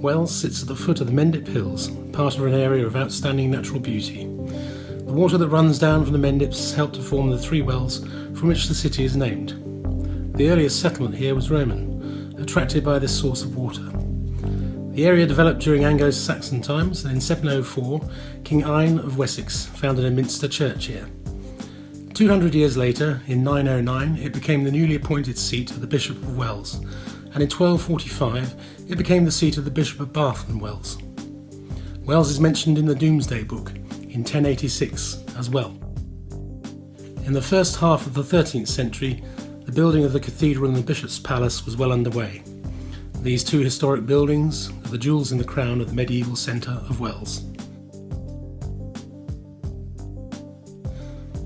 Wells sits at the foot of the Mendip Hills, part of an area of outstanding natural beauty. The water that runs down from the Mendips helped to form the three wells from which the city is named. The earliest settlement here was Roman, attracted by this source of water. The area developed during Anglo-Saxon times, and in 704, King Ine of Wessex founded a minster church here. 200 years later, in 909, it became the newly appointed seat of the Bishop of Wells, and in 1245 it became the seat of the Bishop of Bath and Wells. Wells is mentioned in the Domesday Book in 1086 as well. In the first half of the 13th century, the building of the cathedral and the Bishop's Palace was well underway. These two historic buildings are the jewels in the crown of the medieval centre of Wells.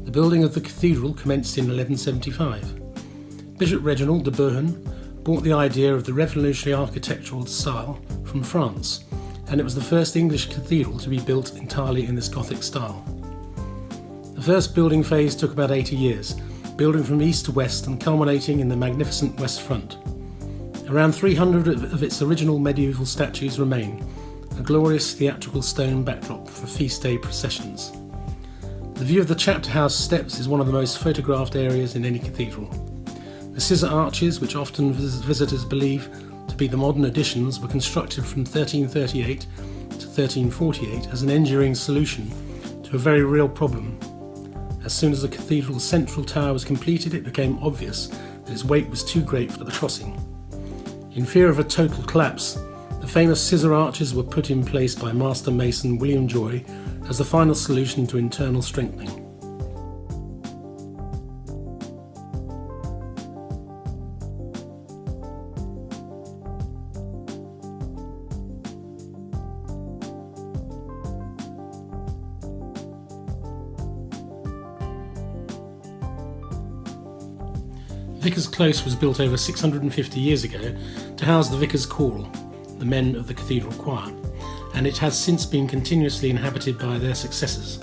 The building of the cathedral commenced in 1175. Bishop Reginald de Bohun brought the idea of the revolutionary architectural style from France, and it was the first English cathedral to be built entirely in this Gothic style. The first building phase took about 80 years, building from east to west and culminating in the magnificent west front. Around 300 of its original medieval statues remain, a glorious theatrical stone backdrop for feast day processions. The view of the chapter house steps is one of the most photographed areas in any cathedral. The scissor arches, which often visitors believe to be the modern additions, were constructed from 1338 to 1348 as an engineering solution to a very real problem. As soon as the cathedral's central tower was completed, it became obvious that its weight was too great for the crossing. In fear of a total collapse, the famous scissor arches were put in place by master mason William Joy as the final solution to internal strengthening. Vicar's Close was built over 650 years ago to house the Vicar's Choral, the men of the cathedral choir, and it has since been continuously inhabited by their successors.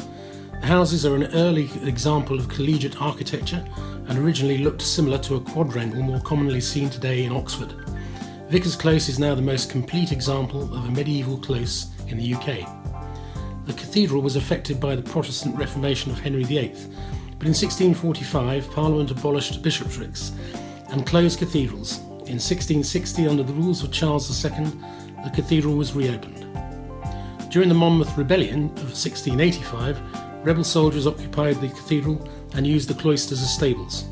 The houses are an early example of collegiate architecture and originally looked similar to a quadrangle more commonly seen today in Oxford. Vicar's Close is now the most complete example of a medieval close in the UK. The cathedral was affected by the Protestant Reformation of Henry VIII, but in 1645 Parliament abolished bishoprics and closed cathedrals. In 1660, under the rules of Charles II, the cathedral was reopened. During the Monmouth Rebellion of 1685, rebel soldiers occupied the cathedral and used the cloisters as stables.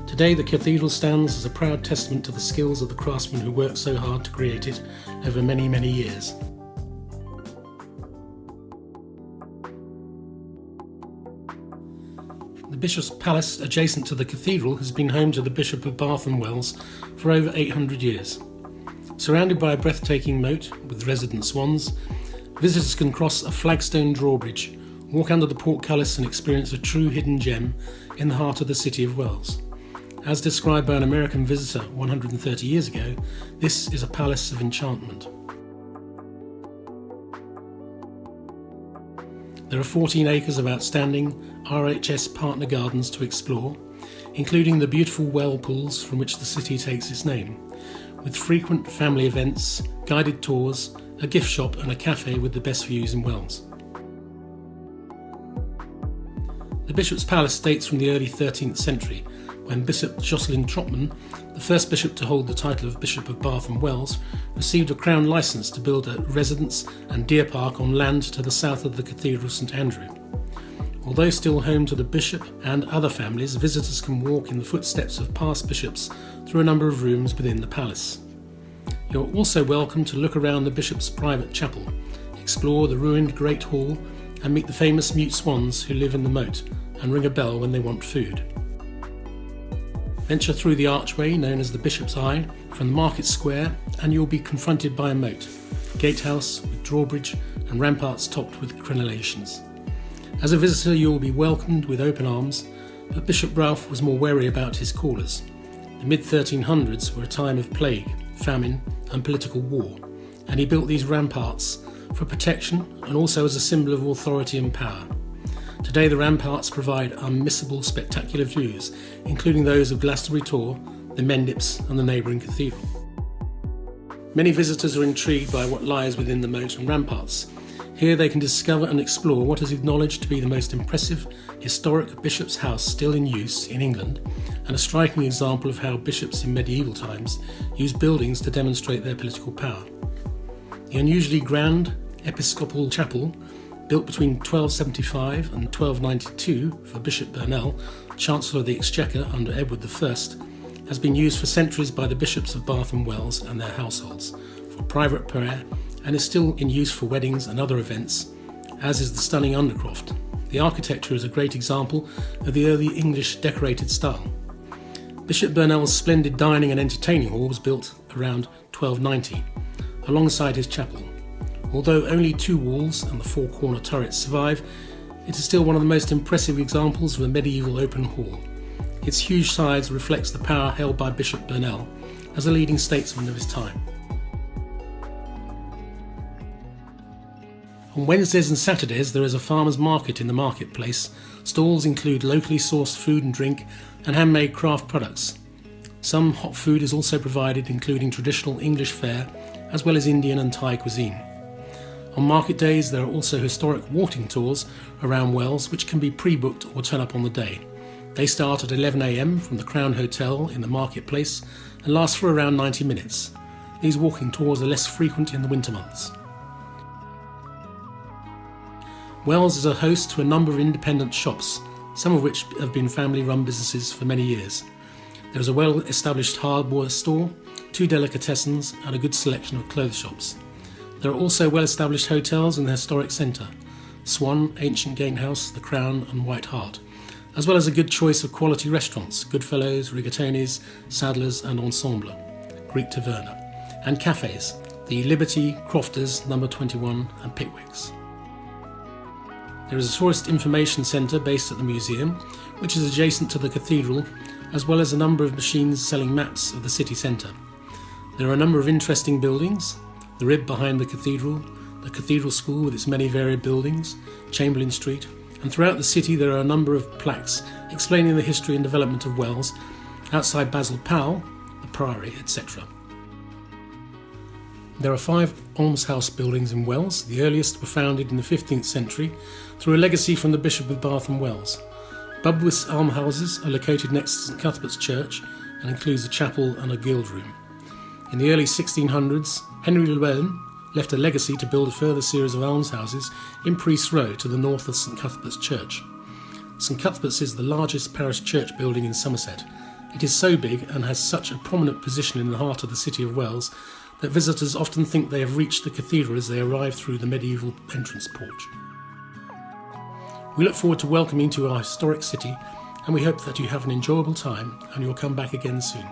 Today the cathedral stands as a proud testament to the skills of the craftsmen who worked so hard to create it over many, many years. The Bishop's Palace, adjacent to the cathedral, has been home to the Bishop of Bath and Wells for over 800 years. Surrounded by a breathtaking moat with resident swans, visitors can cross a flagstone drawbridge, walk under the portcullis and experience a true hidden gem in the heart of the city of Wells. As described by an American visitor 130 years ago, this is a palace of enchantment. There are 14 acres of outstanding RHS partner gardens to explore, including the beautiful well pools from which the city takes its name, with frequent family events, guided tours, a gift shop and a cafe with the best views in Wells. The Bishop's Palace dates from the early 13th century, when Bishop Jocelyn Trotman, the first bishop to hold the title of Bishop of Bath and Wells, received a crown licence to build a residence and deer park on land to the south of the Cathedral St Andrew. Although still home to the bishop and other families, visitors can walk in the footsteps of past bishops through a number of rooms within the palace. You're also welcome to look around the bishop's private chapel, explore the ruined Great Hall and meet the famous mute swans who live in the moat and ring a bell when they want food. Venture through the archway known as the Bishop's Eye from the market square and you'll be confronted by a moat, gatehouse with drawbridge and ramparts topped with crenellations. As a visitor you will be welcomed with open arms, but Bishop Ralph was more wary about his callers. The mid-1300s were a time of plague, famine and political war, and he built these ramparts for protection and also as a symbol of authority and power. Today the ramparts provide unmissable spectacular views, including those of Glastonbury Tor, the Mendips and the neighbouring cathedral. Many visitors are intrigued by what lies within the moat and ramparts. Here they can discover and explore what is acknowledged to be the most impressive historic bishop's house still in use in England, and a striking example of how bishops in medieval times used buildings to demonstrate their political power. The unusually grand episcopal chapel, built between 1275 and 1292 for Bishop Burnell, Chancellor of the Exchequer under Edward I, has been used for centuries by the bishops of Bath and Wells and their households for private prayer, and is still in use for weddings and other events, as is the stunning undercroft. The architecture is a great example of the early English decorated style. Bishop Burnell's splendid dining and entertaining hall was built around 1290, alongside his chapel. Although only 2 walls and the 4 corner turrets survive, it is still one of the most impressive examples of a medieval open hall. Its huge size reflects the power held by Bishop Burnell as a leading statesman of his time. On Wednesdays and Saturdays there is a farmers' market in the marketplace. Stalls include locally sourced food and drink and handmade craft products. Some hot food is also provided, including traditional English fare as well as Indian and Thai cuisine. On market days there are also historic walking tours around Wells which can be pre-booked or turn up on the day. They start at 11 a.m. from the Crown Hotel in the marketplace and last for around 90 minutes. These walking tours are less frequent in the winter months. Wells is a host to a number of independent shops, some of which have been family-run businesses for many years. There is a well-established hardware store, 2 delicatessens and a good selection of clothes shops. There are also well-established hotels in the historic centre: Swan, Ancient Gatehouse, the Crown and White Hart, as well as a good choice of quality restaurants: Goodfellows, Rigatoni's, Sadler's and Ensemble, Greek Taverna, and cafes: the Liberty, Crofters, No. 21 and Pickwick's. There is a tourist information centre based at the museum, which is adjacent to the cathedral, as well as a number of machines selling maps of the city centre. There are a number of interesting buildings: the Rib behind the Cathedral School with its many varied buildings, Chamberlain Street, and throughout the city there are a number of plaques explaining the history and development of Wells, outside Basil Powell, the Priory, etc. There are 5 almshouse buildings in Wells. The earliest were founded in the 15th century through a legacy from the Bishop of Bath and Wells. Budworth's almshouses are located next to St Cuthbert's Church and includes a chapel and a guild room. In the early 1600s, Henry Llewellyn left a legacy to build a further series of almshouses in Priest's Row to the north of St Cuthbert's Church. St Cuthbert's is the largest parish church building in Somerset. It is so big and has such a prominent position in the heart of the city of Wells that visitors often think they have reached the cathedral as they arrive through the medieval entrance porch. We look forward to welcoming you to our historic city, and we hope that you have an enjoyable time and you'll come back again soon.